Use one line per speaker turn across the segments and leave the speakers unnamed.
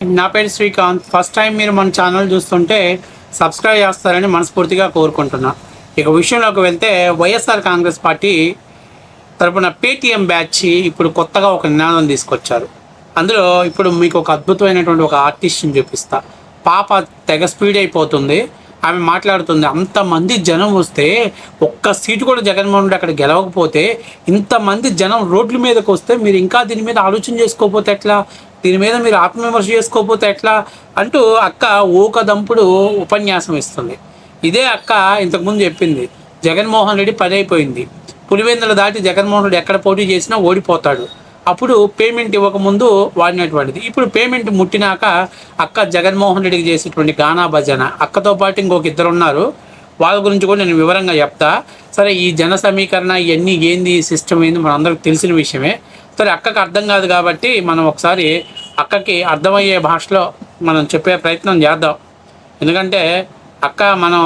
నా పేరు Srikanth. First time మీరు మన ఛానల్ చూస్తుంటే సబ్స్క్రైబ్ చేస్తారని మనస్ఫూర్తిగా కోరుకుంటున్నా. ఇక విషయంలోకి వెళ్తే వైఎస్ఆర్ కాంగ్రెస్ పార్టీ తరపున పేటీఎం బ్యాచ్ ఇప్పుడు కొత్తగా ఒక నినాదం తీసుకొచ్చారు. అందులో ఇప్పుడు మీకు ఒక అద్భుతమైనటువంటి ఒక ఆర్టిస్ట్ని చూపిస్తా. పాప తెగ స్పీడ్ అయిపోతుంది. ఆమె మాట్లాడుతుంది, అంతమంది జనం వస్తే ఒక్క సీటు కూడా జగన్మోహన్ రెడ్డి అక్కడ గెలవకపోతే, ఇంతమంది జనం రోడ్ల మీదకి వస్తే మీరు ఇంకా దీని మీద ఆలోచన చేసుకోకపోతే ఎట్లా, దీని మీద మీరు ఆత్మవిమర్శ చేసుకోకపోతే ఎట్లా అంటూ అక్క ఊకదంపుడు ఉపన్యాసం ఇస్తుంది. ఇదే అక్క ఇంతకుముందు చెప్పింది, జగన్మోహన్ రెడ్డి పని అయిపోయింది, పులివెందులు దాటి జగన్మోహన్ రెడ్డి ఎక్కడ పోటీ చేసినా ఓడిపోతాడు, అప్పుడు పేమెంట్ ఇవ్వకముందు వాడినటువంటిది. ఇప్పుడు పేమెంట్ ముట్టినాక అక్క జగన్మోహన్ రెడ్డికి చేసేటువంటి గానా భజన. అక్కతో పాటు ఇంకొక ఇద్దరు ఉన్నారు, వాళ్ళ గురించి కూడా నేను వివరంగా చెప్తా. సరే, ఈ జన సమీకరణ ఇవన్నీ ఏంది, సిస్టమ్ ఏంది మన అందరికి తెలిసిన విషయమే. సరే, అక్కకి అర్థం కాదు కాబట్టి మనం ఒకసారి అక్కకి అర్థమయ్యే భాషలో మనం చెప్పే ప్రయత్నం చేద్దాం. ఎందుకంటే అక్క మనం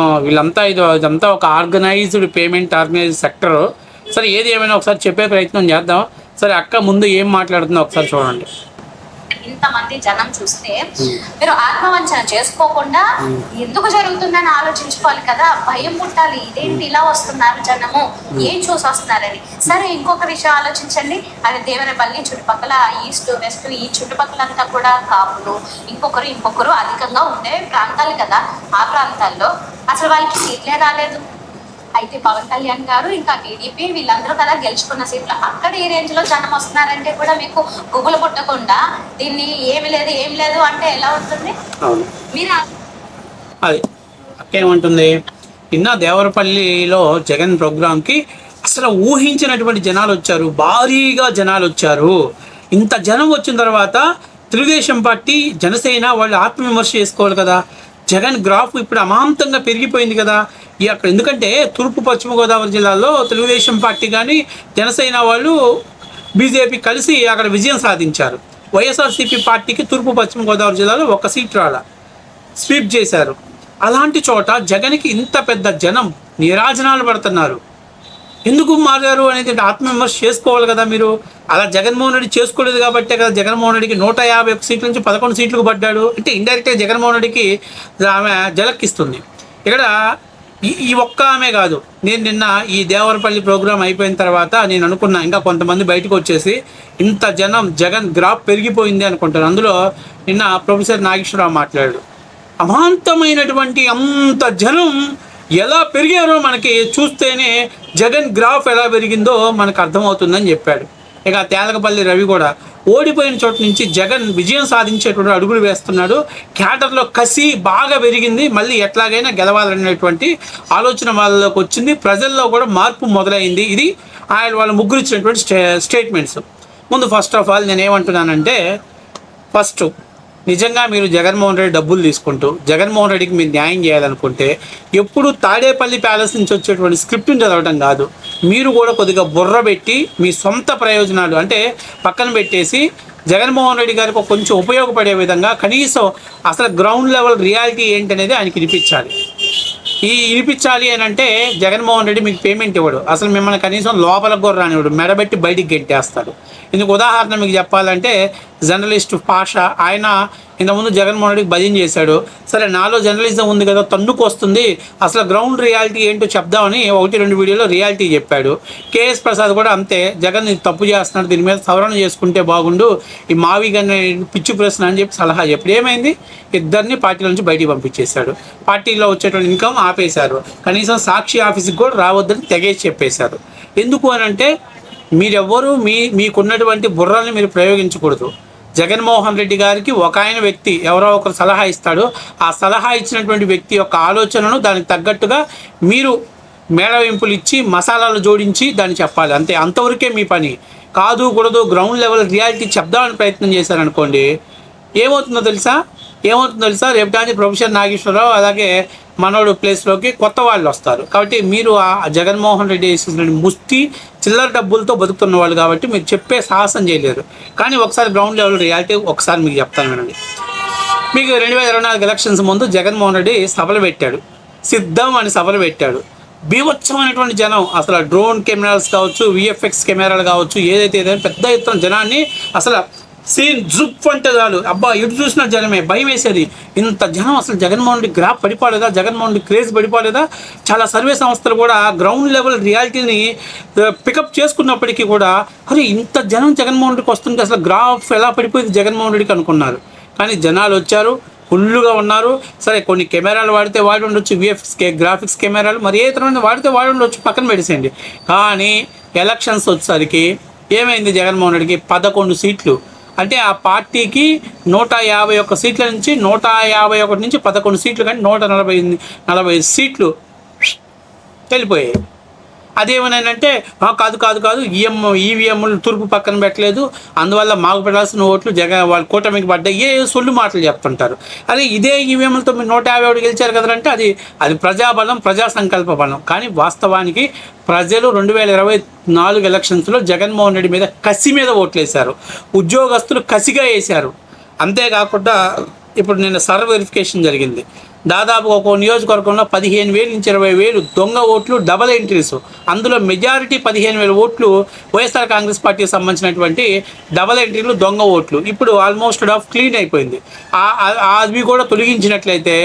ఇదంతా ఒక ఆర్గనైజ్డ్ పేమెంట్ ఆర్గనైజ్డ్ సెక్టరు. సరే, ఏది ఏమైనా ఒకసారి చెప్పే ప్రయత్నం చేద్దాం. సరే, అక్క ముందు ఏం మాట్లాడుతుందో ఒకసారి చూడండి.
ఇంతమంది జనం చూస్తే మీరు ఆత్మవంచన చేసుకోకుండా ఎందుకు జరుగుతుందని ఆలోచించుకోవాలి కదా. భయం పుట్టాలి, ఇదేంటి ఇలా వస్తున్నారు జనము, ఏం చూసి వస్తున్నారని. సరే, ఇంకొక విషయం ఆలోచించండి, అది దేవరపల్లి చుట్టుపక్కల ఈస్ట్ వెస్ట్ ఈ చుట్టుపక్కలంతా కూడా కాపులు ఇంకొకరు అధికంగా ఉండే ప్రాంతాలు కదా. ఆ ప్రాంతాల్లో అసలు వాళ్ళకి సీట్లే రాలేదు. అయితే పవన్ కళ్యాణ్ గారు ఇంకా టీడీపీ వీళ్ళందరూ కదా గెలుచుకున్న సీట్లు, అక్కడ ఈ రేంజ్ లో జనం వస్తున్నారంటే కూడా మీకు గుబులు పుట్టకుండా దీన్ని ఏమి లేదు అంటే ఎలా ఉంటుంది? మీరు
అది అక్క ఏమంటుంది, నిన్న దేవరపల్లిలో జగన్ ప్రోగ్రాంకి అసలు ఊహించినటువంటి జనాలు వచ్చారు, భారీగా జనాలు వచ్చారు. ఇంత జనం వచ్చిన తర్వాత తెలుగుదేశం పార్టీ జనసేన వాళ్ళు ఆత్మవిమర్శ చేసుకోవాలి కదా. జగన్ గ్రాఫ్ ఇప్పుడు అమాంతంగా పెరిగిపోయింది కదా అక్కడ. ఎందుకంటే తూర్పు పశ్చిమ గోదావరి జిల్లాలో తెలుగుదేశం పార్టీ కానీ జనసేన వాళ్ళు బీజేపీ కలిసి అక్కడ విజయం సాధించారు. వైఎస్ఆర్సీపీ పార్టీకి తూర్పు పశ్చిమ గోదావరి జిల్లాలో ఒక సీట్ రాల, స్వీప్ చేశారు. అలాంటి చోట జగన్కి ఇంత పెద్ద జనం నీరాజనాలు పడుతున్నారు. ఎందుకు మారారు అనేది ఆత్మవిమర్శ చేసుకోవాలి కదా మీరు. అలా జగన్మోహన్ రెడ్డి చేసుకోలేదు కాబట్టే కదా జగన్మోహన్ రెడ్డికి 151 సీట్ల నుంచి 11 సీట్లకు పడ్డాడు. అంటే ఇండైరెక్ట్గా జగన్మోహన్ రెడ్డికి ఆమె జలక్కిస్తుంది. ఇక్కడ ఈ ఒక్క ఆమె కాదు, నేను నిన్న ఈ దేవరపల్లి ప్రోగ్రాం అయిపోయిన తర్వాత నేను అనుకున్నా ఇంకా కొంతమంది బయటకు వచ్చేసి ఇంత జనం జగన్ గ్రాఫ్ పెరిగిపోయింది అనుకుంటారు. అందులో నిన్న ప్రొఫెసర్ నాగేశ్వరరావు మాట్లాడాడు, అమాంతమైనటువంటి అంత జనం ఎలా పెరిగారో మనకి చూస్తేనే జగన్ గ్రాఫ్ ఎలా పెరిగిందో మనకు అర్థమవుతుందని చెప్పాడు. ఇక తేలకపల్లి రవి కూడా ఓడిపోయిన చోట నుంచి జగన్ విజయం సాధించేటువంటి అడుగులు వేస్తున్నాడు. క్యాడర్లో కసి బాగా పెరిగింది, మళ్ళీ ఎట్లాగైనా గెలవాలనేటువంటి ఆలోచన వాళ్ళలోకి వచ్చింది, ప్రజల్లో కూడా మార్పు మొదలైంది. ఇది వాళ్ళ ముగ్గురు ఇచ్చినటువంటి స్టేట్మెంట్స్. ముందు ఫస్ట్ ఆఫ్ ఆల్ నేను ఏమంటున్నానంటే, ఫస్ట్ నిజంగా మీరు జగన్మోహన్ రెడ్డి డబ్బులు తీసుకుంటూ జగన్మోహన్ రెడ్డికి మీరు న్యాయం చేయాలనుకుంటే ఎప్పుడు తాడేపల్లి ప్యాలెస్ నుంచి వచ్చేటువంటి స్క్రిప్ట్ని చదవడం కాదు, మీరు కూడా కొద్దిగా బుర్ర పెట్టి మీ సొంత ప్రయోజనాలు అంటే పక్కన పెట్టేసి జగన్మోహన్ రెడ్డి గారికి కొంచెం ఉపయోగపడే విధంగా కనీసం అసలు గ్రౌండ్ లెవెల్ రియాలిటీ ఏంటనేది ఆయనకి వినిపించాలి అని అంటే జగన్మోహన్ రెడ్డి మీకు పేమెంట్ ఇవ్వడు, అసలు మిమ్మల్ని కనీసం లోపలకు కూడా రానివ్వడు, మెడబెట్టి బయటికి గెట్టేస్తాడు. ఇందుకు ఉదాహరణ మీకు చెప్పాలంటే జర్నలిస్ట్ పాష, ఆయన ఇంతకుముందు జగన్మోహన్ రెడ్డికి భజన చేశాడు. సరే, నాలో జర్నలిజం ఉంది కదా, తన్నుకు వస్తుంది, అసలు గ్రౌండ్ రియాలిటీ ఏంటో చెప్దామని 1-2 వీడియోలో రియాలిటీ చెప్పాడు. కేఎస్ ప్రసాద్ కూడా అంతే, జగన్ తప్పు చేస్తున్నాడు, దీని మీద సవరణ చేసుకుంటే బాగుండు, ఈ మావి కానీ పిచ్చి ప్రశ్న అని చెప్పి సలహా చెప్పి ఏమైంది, ఇద్దరిని పార్టీల నుంచి బయటికి పంపించేశాడు. పార్టీలో వచ్చేటువంటి ఇన్కమ్ ఆపేశారు, కనీసం సాక్షి ఆఫీస్కి కూడా రావద్దని తెగేసి చెప్పేశారు. ఎందుకు అని అంటే మీరెవ్వరూ మీకున్నటువంటి బుర్రల్ని మీరు ప్రయోగించకూడదు. జగన్మోహన్ రెడ్డి గారికి ఒక ఆయన వ్యక్తి ఎవరో ఒకరు సలహా ఇస్తాడు, ఆ సలహా ఇచ్చినటువంటి వ్యక్తి యొక్క ఆలోచనను దానికి తగ్గట్టుగా మీరు మేళవింపులు ఇచ్చి మసాలాలు జోడించి దాన్ని చెప్పాలి, అంతే. అంతవరకే మీ పని. కాదు కూడదు గ్రౌండ్ లెవెల్ రియాలిటీ చెప్దామని ప్రయత్నం చేశారనుకోండి, ఏమవుతుందో తెలుసా రేపు కానీ ప్రొఫెసర్ నాగేశ్వరరావు అలాగే మనోడు ప్లేస్లోకి కొత్త వాళ్ళు వస్తారు. కాబట్టి మీరు ఆ జగన్మోహన్ రెడ్డి వేసిన ముష్టి చిల్లర డబ్బులతో బతుకుతున్న వాళ్ళు కాబట్టి మీరు చెప్పే సాహసం చేయలేరు. కానీ ఒకసారి గ్రౌండ్ లెవెల్ రియాలిటీ ఒకసారి మీకు చెప్తాను వినండి. మీకు 2024 ఎలక్షన్స్ ముందు జగన్మోహన్ రెడ్డి సభలు పెట్టాడు, సిద్ధం అని సభలు పెట్టాడు. బీభత్సమైనటువంటి జనం, అసలు డ్రోన్ కెమెరాస్ కావచ్చు, విఎఫ్ఎక్స్ కెమెరాలు కావచ్చు, ఏదైతే పెద్ద ఎత్తున జనాన్ని అసలు సీన్ జుప్ అంటే చాలు అబ్బా ఇటు చూసిన జనమే భయం వేసేది. ఇంత జనం అసలు జగన్మోహన్ రెడ్డి గ్రాఫ్ పడిపోలేదా, జగన్మోహన్ రెడ్డి క్రేజ్ పడిపోలేదా? చాలా సర్వే సంస్థలు కూడా గ్రౌండ్ లెవెల్ రియాలిటీని పికప్ చేసుకున్నప్పటికీ కూడా అరే ఇంత జనం జగన్మోహన్ రెడ్డికి వస్తుంటే అసలు గ్రాఫ్ ఎలా పడిపోయింది జగన్మోహన్ రెడ్డికి అనుకున్నారు. కానీ జనాలు వచ్చారు, ఫుల్గా ఉన్నారు. సరే కొన్ని కెమెరాలు వాడితే వాడి ఉండొచ్చు, విఎఫ్ఎక్స్ గ్రాఫిక్స్ కెమెరాలు మరి ఏ తరమైన వాడితే వాడి ఉండొచ్చు, పక్కన పెట్టేసేయండి. కానీ ఎలక్షన్స్ వచ్చేసరికి ఏమైంది జగన్మోహన్ రెడ్డికి 11 సీట్లు. అంటే ఆ పార్టీకి 151 సీట్ల నుంచి 151 నుంచి 11 సీట్లు, కానీ 140 సీట్లు వెళ్ళిపోయాయి. అదేమనంటే కాదు ఈవీఎంలు తూర్పు పక్కన పెట్టలేదు, అందువల్ల మాకు పెట్టాల్సిన ఓట్లు వాళ్ళ కూటమికి పడ్డాయి, ఏ సొల్లు మాటలు చెప్తుంటారు. అదే ఇదే ఈవీఎంలతో మీరు 151 గెలిచారు కదంటే అది ప్రజాబలం, ప్రజా సంకల్ప బలం. కానీ వాస్తవానికి ప్రజలు 2024 ఎలక్షన్స్లో జగన్మోహన్ రెడ్డి మీద కసి మీద ఓట్లేశారు, ఉద్యోగస్తులు కసిగా వేశారు. అంతేకాకుండా ఇప్పుడు నిన్న సర్వ వెరిఫికేషన్ జరిగింది. దాదాపు ఒక నియోజకవర్గంలో 15,000 నుంచి 20,000 దొంగ ఓట్లు, డబల్ ఎంట్రీస్. అందులో మెజారిటీ 15,000 ఓట్లు వైఎస్ఆర్ కాంగ్రెస్ పార్టీకి సంబంధించినటువంటి డబల్ ఎంట్రీలు, దొంగ ఓట్లు. ఇప్పుడు ఆల్మోస్ట్ క్లీన్ అయిపోయింది. అవి కూడా తొలగించినట్లయితే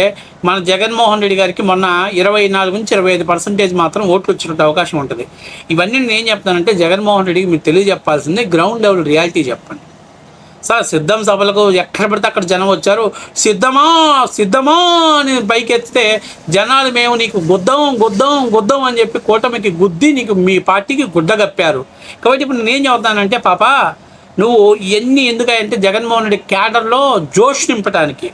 మన జగన్మోహన్ రెడ్డి గారికి మొన్న 24 నుంచి 25% మాత్రం ఓట్లు వచ్చినట్టు అవకాశం ఉంటుంది. ఇవన్నీ నేను ఏం చెప్తానంటే జగన్మోహన్ రెడ్డికి మీరు తెలియజెప్పాల్సిందే గ్రౌండ్ లెవెల్ రియాలిటీ చెప్పండి. సార్ సిద్ధం సభలకు ఎక్కడ పడితే అక్కడ జనం వచ్చారు, సిద్ధమా అని పైకి ఎత్తితే జనాలు మేము నీకు గుద్దాం అని చెప్పి కూటమికి గుద్ది నీకు మీ పార్టీకి గుడ్డ కప్పారు. కాబట్టి ఇప్పుడు నేనేం చెబుతానంటే పాప నువ్వు ఇవన్నీ ఎందుకంటే జగన్మోహన్ రెడ్డి క్యాడర్లో జోష్ నింపడానికి,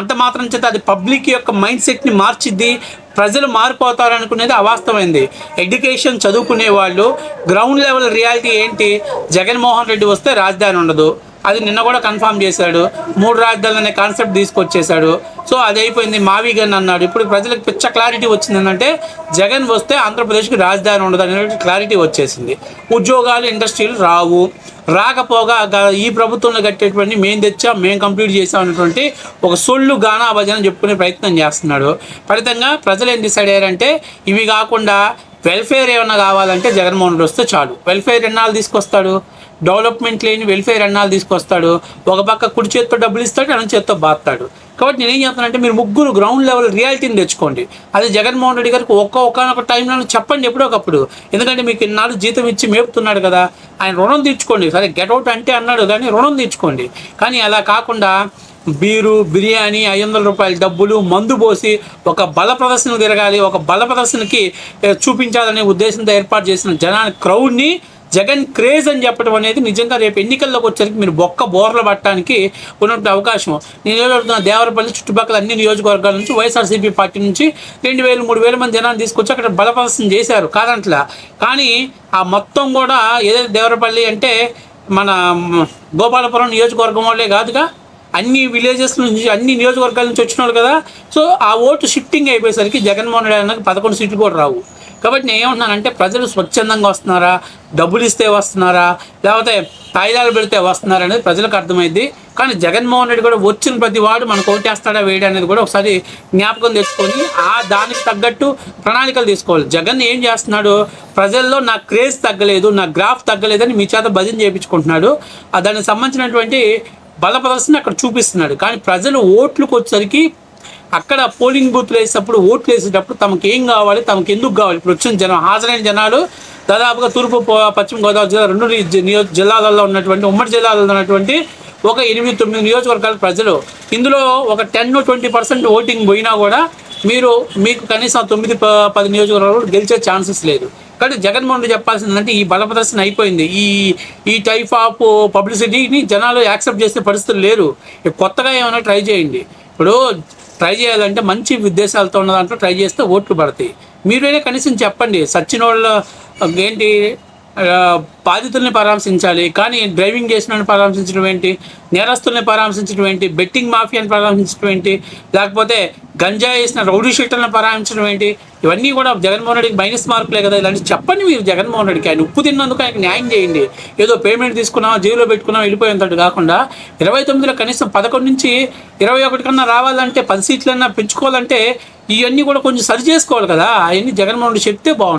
అంత మాత్రం చేత అది పబ్లిక్ యొక్క మైండ్ సెట్ని మార్చిద్ది, ప్రజలు మారిపోతారు అనుకునేది అవాస్తవమైంది. ఎడ్యుకేషన్ చదువుకునే వాళ్ళు గ్రౌండ్ లెవెల్ రియాలిటీ ఏంటి, జగన్మోహన్ రెడ్డి వస్తే రాజధాని ఉండదు, అది నిన్న కూడా కన్ఫర్మ్ చేశాడు. 3 రాజధానులు అనే కాన్సెప్ట్ తీసుకొచ్చేసాడు. సో అది అయిపోయింది, మావిగన్ అన్నాడు. ఇప్పుడు ప్రజలకు పిచ్చ క్లారిటీ వచ్చింది ఏంటంటే జగన్ వస్తే ఆంధ్రప్రదేశ్కి రాజధాని ఉండదు అనే క్లారిటీ వచ్చేసింది. ఉద్యోగాలు, ఇండస్ట్రీలు రాకపోగా ఈ ప్రభుత్వంలో కట్టేటువంటి మేము కంప్లీట్ చేసాం అనేటువంటి ఒక సొల్లు గానా భజన చెప్పుకునే ప్రయత్నం చేస్తున్నాడు. ఫలితంగా ప్రజలు ఏం డిసైడ్ అయ్యారంటే ఇవి కాకుండా వెల్ఫేర్ ఏమన్నా కావాలంటే జగన్మోహన్ రెడ్డి వస్తే చాలు. వెల్ఫేర్ ఎన్నాళ్ళు తీసుకొస్తాడు, డెవలప్మెంట్ లేని వెల్ఫేర్ ఎన్నాళ్ళు తీసుకొస్తాడు, ఒక పక్క కుడి చేతితో డబ్బులు ఇస్తాడు, ఎడం చేతితో బాస్తాడు. కాబట్టి నేనేం చెప్తానంటే మీరు ముగ్గురు గ్రౌండ్ లెవెల్ రియాలిటీని తెచ్చుకోండి. అది జగన్మోహన్ రెడ్డి గారికి ఒక్కొక్క టైంలో చెప్పండి ఎప్పుడోకప్పుడు. ఎందుకంటే మీకు ఇన్నాళ్ళు జీతం ఇచ్చి మేపుతున్నాడు కదా, ఆయన రుణం తీర్చుకోండి. సరే గెట్అవుట్ అంటే అన్నాడు కానీ రుణం తీర్చుకోండి. కానీ అలా కాకుండా బీరు, బిర్యానీ, 500 రూపాయల డబ్బులు, మందు పోసి ఒక బల ప్రదర్శన తిరగాలి, ఒక బల ప్రదర్శనకి చూపించాలనే ఉద్దేశంతో ఏర్పాటు చేసిన జనాన్ని క్రౌడ్ని జగన్ క్రేజ్ అని చెప్పడం అనేది నిజంగా రేపు ఎన్నికల్లోకి వచ్చేసరికి మీరు బోర్లు పట్టడానికి ఉన్నటువంటి అవకాశం. నేను ఏదడుతున్నా దేవరపల్లి చుట్టుపక్కల అన్ని నియోజకవర్గాల నుంచి వైఎస్ఆర్సీపీ పార్టీ నుంచి 2,000-3,000 మంది జనాన్ని తీసుకొచ్చి అక్కడ బల ప్రదర్శన చేశారు కాదంట్లా. కానీ ఆ మొత్తం కూడా ఏదైతే దేవరపల్లి అంటే మన గోపాలపురం నియోజకవర్గం వాళ్ళే కాదుగా, అన్ని విలేజెస్ నుంచి అన్ని నియోజకవర్గాల నుంచి వచ్చిన వాళ్ళు కదా. సో ఆ ఓటు షిఫ్టింగ్ అయిపోయేసరికి జగన్మోహన్ రెడ్డి అన్నకి 11 సీట్లు కూడా రావు. కాబట్టి నేను ఏమంటున్నానంటే ప్రజలు స్వచ్ఛందంగా వస్తున్నారా, డబ్బులు ఇస్తే వస్తున్నారా, లేకపోతే తాయిదాలు పెడితే వస్తున్నారా అనేది ప్రజలకు అర్థమైంది. కానీ జగన్మోహన్ రెడ్డి కూడా వచ్చిన ప్రతి వాడు మనకు ఓటేస్తాడా వేయడా అనేది కూడా ఒకసారి జ్ఞాపకం తెచ్చుకొని దానికి తగ్గట్టు ప్రణాళికలు తీసుకోవాలి. జగన్ ఏం చేస్తున్నాడు, ప్రజల్లో నా క్రేజ్ తగ్గలేదు, నా గ్రాఫ్ తగ్గలేదని మీ చేత భజన చేయించుకుంటున్నాడు. దానికి సంబంధించినటువంటి బల ప్రదర్శన అక్కడ చూపిస్తున్నాడు. కానీ ప్రజలు ఓట్లకు వచ్చేసరికి అక్కడ పోలింగ్ బూత్లు వేసేటప్పుడు ఓట్లు వేసేటప్పుడు తమకు ఏం కావాలి, తమకు ఎందుకు కావాలి, ఇప్పుడు వచ్చిన హాజరైన జనాలు దాదాపుగా తూర్పు పశ్చిమ గోదావరి జిల్లా 2 జిల్లాలలో ఉన్నటువంటి ఉమ్మడి జిల్లాలలో ఉన్నటువంటి ఒక 8-9 నియోజకవర్గాల ప్రజలు. ఇందులో ఒక 10-20% ఓటింగ్ పోయినా కూడా మీకు కనీసం 9-10 నియోజకవర్గాలు గెలిచే ఛాన్సెస్ లేదు. కానీ జగన్మోహన్ రెడ్డి చెప్పాల్సిందంటే ఈ బల ప్రదర్శన అయిపోయింది. ఈ టైప్ ఆఫ్ పబ్లిసిటీని జనాలు యాక్సెప్ట్ చేసే పరిస్థితులు లేరు. కొత్తగా ఏమైనా ట్రై చేయండి. ఇప్పుడు ట్రై చేయాలంటే మంచి ఉద్దేశాలతో ఉన్న దాంట్లో ట్రై చేస్తే ఓట్లు పడతాయి. మీరైనా కనీసం చెప్పండి, సచ్చిన వాళ్ళు ఏంటి బాధితుల్ని పరామర్శించాలి, కానీ డ్రైవింగ్ చేసిన వాళ్ళని పరామర్శించడం ఏంటి, నేరస్తుల్ని పరామర్శించడం ఏంటి, బెట్టింగ్ మాఫియాని పరామర్శించడం ఏంటి, లేకపోతే గంజా వేసిన రౌడీ షీటర్లను పరామర్శించడం ఏంటి, ఇవన్నీ కూడా జగన్మోహన్ రెడ్డికి మైనస్ మార్కులే కదా. ఇలాంటి చెప్పండి మీరు జగన్మోహన్ రెడ్డికి. ఆయన ఉప్పు తిన్నందుకు ఆయనకు న్యాయం చేయండి. ఏదో పేమెంట్ తీసుకున్నాం, జైల్లో పెట్టుకున్నాం, వెళ్ళిపోయేంతటి కాకుండా 29లో కనీసం 11 నుంచి 21 కన్నా రావాలంటే 10 సీట్లన్నా పెంచుకోవాలంటే ఇవన్నీ కూడా కొంచెం సరి చేసుకోవాలి కదా. అవన్నీ జగన్మోహన్ రెడ్డి చెప్తే బాగుంటుంది.